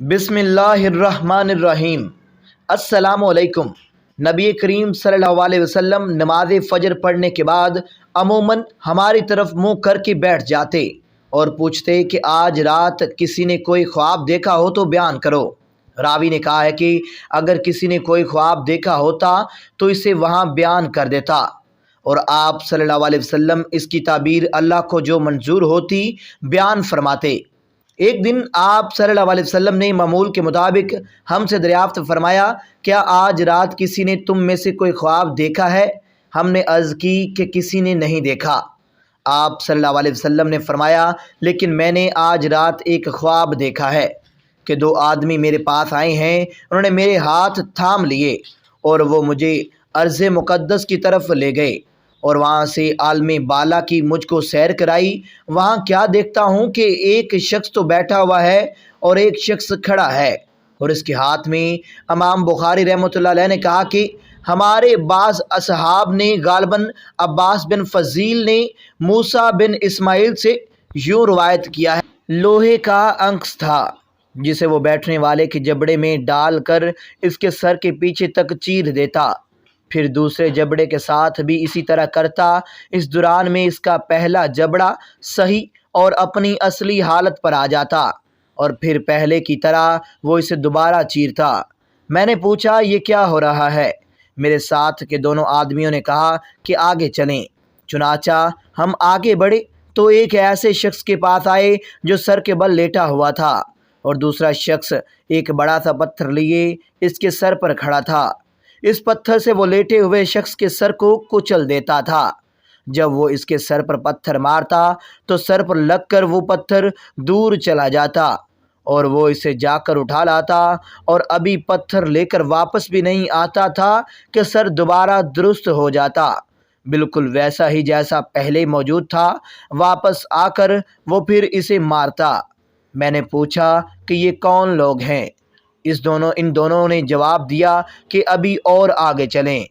بسم اللہ الرحمن الرحیم۔ السلام علیکم۔ نبی کریم صلی اللہ علیہ وسلم نماز فجر پڑھنے کے بعد عموماً ہماری طرف منہ کر کے بیٹھ جاتے اور پوچھتے کہ آج رات کسی نے کوئی خواب دیکھا ہو تو بیان کرو۔ راوی نے کہا ہے کہ اگر کسی نے کوئی خواب دیکھا ہوتا تو اسے وہاں بیان کر دیتا، اور آپ صلی اللہ علیہ وسلم اس کی تعبیر اللہ کو جو منظور ہوتی بیان فرماتے۔ ایک دن آپ صلی اللہ علیہ وسلم نے معمول کے مطابق ہم سے دریافت فرمایا، کیا آج رات کسی نے تم میں سے کوئی خواب دیکھا ہے؟ ہم نے عرض کی کہ کسی نے نہیں دیکھا۔ آپ صلی اللہ علیہ وسلم نے فرمایا، لیکن میں نے آج رات ایک خواب دیکھا ہے کہ دو آدمی میرے پاس آئے ہیں، انہوں نے میرے ہاتھ تھام لیے اور وہ مجھے ارض مقدس کی طرف لے گئے اور وہاں سے عالم بالا کی مجھ کو سیر کرائی۔ وہاں کیا دیکھتا ہوں کہ ایک شخص تو بیٹھا ہوا ہے اور ایک شخص کھڑا ہے، اور اس کے ہاتھ میں امام بخاری رحمۃ اللہ علیہ نے کہا کہ ہمارے بعض اصحاب نے غالباً عباس بن فضیل نے موسیٰ بن اسماعیل سے یوں روایت کیا ہے، لوہے کا انکس تھا جسے وہ بیٹھنے والے کے جبڑے میں ڈال کر اس کے سر کے پیچھے تک چیر دیتا، پھر دوسرے جبڑے کے ساتھ بھی اسی طرح کرتا۔ اس دوران میں اس کا پہلا جبڑا صحیح اور اپنی اصلی حالت پر آ جاتا اور پھر پہلے کی طرح وہ اسے دوبارہ چیرتا۔ میں نے پوچھا، یہ کیا ہو رہا ہے؟ میرے ساتھ کے دونوں آدمیوں نے کہا کہ آگے چلیں۔ چنانچہ ہم آگے بڑھے تو ایک ایسے شخص کے پاس آئے جو سر کے بل لیٹا ہوا تھا، اور دوسرا شخص ایک بڑا سا پتھر لیے اس کے سر پر کھڑا تھا۔ اس پتھر سے وہ لیٹے ہوئے شخص کے سر کو کچل دیتا تھا۔ جب وہ اس کے سر پر پتھر مارتا تو سر پر لگ کر وہ پتھر دور چلا جاتا اور وہ اسے جا کر اٹھا لاتا، اور ابھی پتھر لے کر واپس بھی نہیں آتا تھا کہ سر دوبارہ درست ہو جاتا، بالکل ویسا ہی جیسا پہلے موجود تھا۔ واپس آ کر وہ پھر اسے مارتا۔ میں نے پوچھا کہ یہ کون لوگ ہیں؟ ان دونوں نے جواب دیا کہ ابھی اور آگے چلیں۔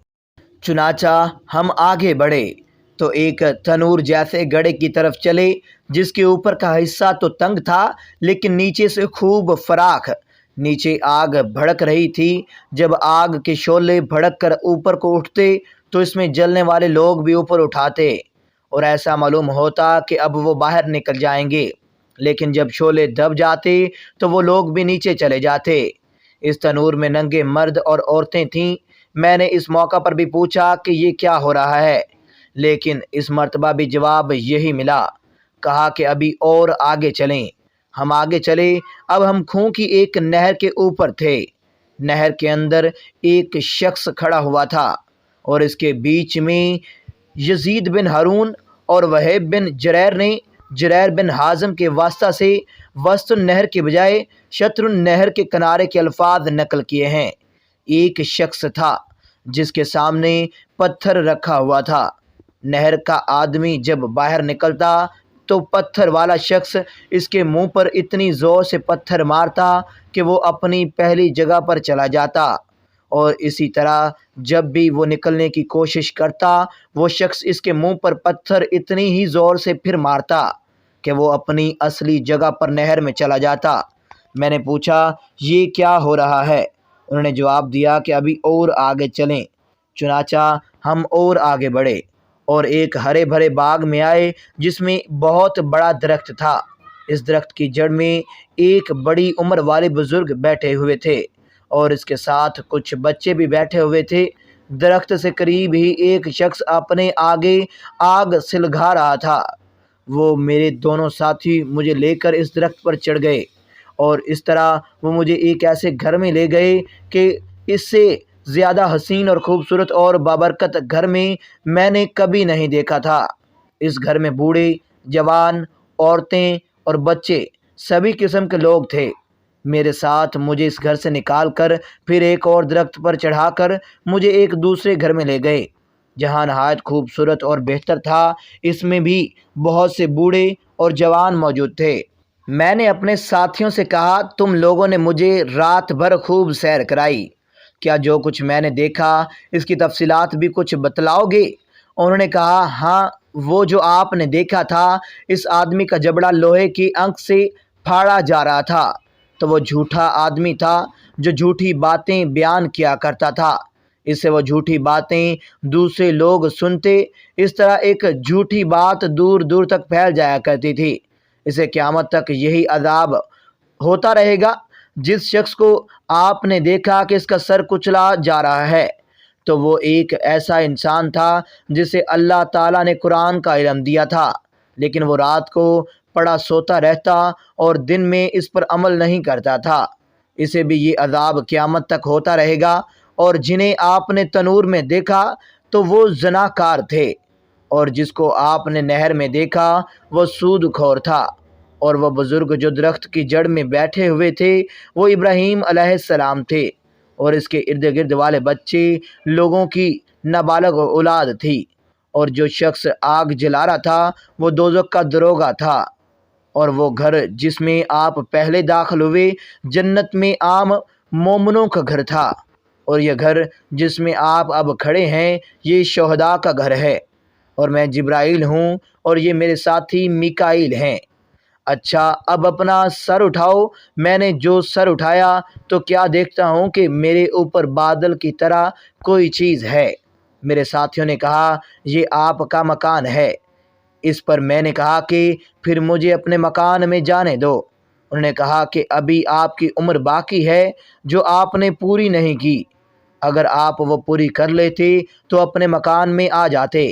چنانچہ ہم آگے بڑھے تو ایک تنور جیسے گڑھے کی طرف چلے جس کے اوپر کا حصہ تو تنگ تھا لیکن نیچے سے خوب فراخ۔ نیچے آگ بھڑک رہی تھی۔ جب آگ کے شعلے بھڑک کر اوپر کو اٹھتے تو اس میں جلنے والے لوگ بھی اوپر اٹھاتے اور ایسا معلوم ہوتا کہ اب وہ باہر نکل جائیں گے، لیکن جب شعلے دب جاتے تو وہ لوگ بھی نیچے چلے جاتے۔ اس تنور میں ننگے مرد اور عورتیں تھیں۔ میں نے اس موقع پر بھی پوچھا کہ یہ کیا ہو رہا ہے، لیکن اس مرتبہ بھی جواب یہی ملا۔ کہا کہ ابھی اور آگے چلیں۔ ہم آگے چلے۔ اب ہم کنویں کی ایک نہر کے اوپر تھے۔ نہر کے اندر ایک شخص کھڑا ہوا تھا اور اس کے بیچ میں یزید بن ہارون اور وہیب بن جریر بن حازم کے واسطہ سے وسط النہر کے بجائے شطر النہر کے کنارے کے الفاظ نقل کیے ہیں۔ ایک شخص تھا جس کے سامنے پتھر رکھا ہوا تھا۔ نہر کا آدمی جب باہر نکلتا تو پتھر والا شخص اس کے منہ پر اتنی زور سے پتھر مارتا کہ وہ اپنی پہلی جگہ پر چلا جاتا، اور اسی طرح جب بھی وہ نکلنے کی کوشش کرتا وہ شخص اس کے منہ پر پتھر اتنی ہی زور سے پھر مارتا کہ وہ اپنی اصلی جگہ پر نہر میں چلا جاتا۔ میں نے پوچھا، یہ کیا ہو رہا ہے؟ انہوں نے جواب دیا کہ ابھی اور آگے چلیں۔ چنانچہ ہم اور آگے بڑھے اور ایک ہرے بھرے باغ میں آئے جس میں بہت بڑا درخت تھا۔ اس درخت کی جڑ میں ایک بڑی عمر والے بزرگ بیٹھے ہوئے تھے اور اس کے ساتھ کچھ بچے بھی بیٹھے ہوئے تھے۔ درخت سے قریب ہی ایک شخص اپنے آگے آگ سلگا رہا تھا۔ وہ میرے دونوں ساتھی مجھے لے کر اس درخت پر چڑھ گئے اور اس طرح وہ مجھے ایک ایسے گھر میں لے گئے کہ اس سے زیادہ حسین اور خوبصورت اور بابرکت گھر میں نے کبھی نہیں دیکھا تھا۔ اس گھر میں بوڑھے، جوان، عورتیں اور بچے سبھی قسم کے لوگ تھے۔ میرے ساتھ مجھے اس گھر سے نکال کر پھر ایک اور درخت پر چڑھا کر مجھے ایک دوسرے گھر میں لے گئے جہاں نہایت خوبصورت اور بہتر تھا۔ اس میں بھی بہت سے بوڑھے اور جوان موجود تھے۔ میں نے اپنے ساتھیوں سے کہا، تم لوگوں نے مجھے رات بھر خوب سیر کرائی، کیا جو کچھ میں نے دیکھا اس کی تفصیلات بھی کچھ بتلاؤ گے؟ انہوں نے کہا، ہاں، وہ جو آپ نے دیکھا تھا، اس آدمی کا جبڑا لوہے کی انک سے پھاڑا جا رہا تھا تو وہ جھوٹا آدمی تھا جو جھوٹی باتیں بیان کیا کرتا تھا۔ اس سے وہ جھوٹی باتیں دوسرے لوگ سنتے، اس طرح ایک جھوٹی بات دور دور تک پھیل جایا کرتی تھی۔ اسے قیامت تک یہی عذاب ہوتا رہے گا۔ جس شخص کو آپ نے دیکھا کہ اس کا سر کچلا جا رہا ہے تو وہ ایک ایسا انسان تھا جسے اللہ تعالیٰ نے قرآن کا علم دیا تھا، لیکن وہ رات کو پڑا سوتا رہتا اور دن میں اس پر عمل نہیں کرتا تھا۔ اسے بھی یہ عذاب قیامت تک ہوتا رہے گا۔ اور جنہیں آپ نے تنور میں دیکھا تو وہ زناکار تھے، اور جس کو آپ نے نہر میں دیکھا وہ سود خور تھا، اور وہ بزرگ جو درخت کی جڑ میں بیٹھے ہوئے تھے وہ ابراہیم علیہ السلام تھے، اور اس کے ارد گرد والے بچے لوگوں کی نابالغ اولاد تھی۔ اور جو شخص آگ جلا رہا تھا وہ دوزخ کا دروغہ تھا، اور وہ گھر جس میں آپ پہلے داخل ہوئے جنت میں عام مومنوں کا گھر تھا، اور یہ گھر جس میں آپ اب کھڑے ہیں یہ شہداء کا گھر ہے، اور میں جبرائیل ہوں اور یہ میرے ساتھی میکائیل ہیں۔ اچھا اب اپنا سر اٹھاؤ۔ میں نے جو سر اٹھایا تو کیا دیکھتا ہوں کہ میرے اوپر بادل کی طرح کوئی چیز ہے۔ میرے ساتھیوں نے کہا یہ آپ کا مکان ہے۔ اس پر میں نے کہا کہ پھر مجھے اپنے مکان میں جانے دو۔ انہوں نے کہا کہ ابھی آپ کی عمر باقی ہے جو آپ نے پوری نہیں کی، اگر آپ وہ پوری کر لیتے تو اپنے مکان میں آ جاتے۔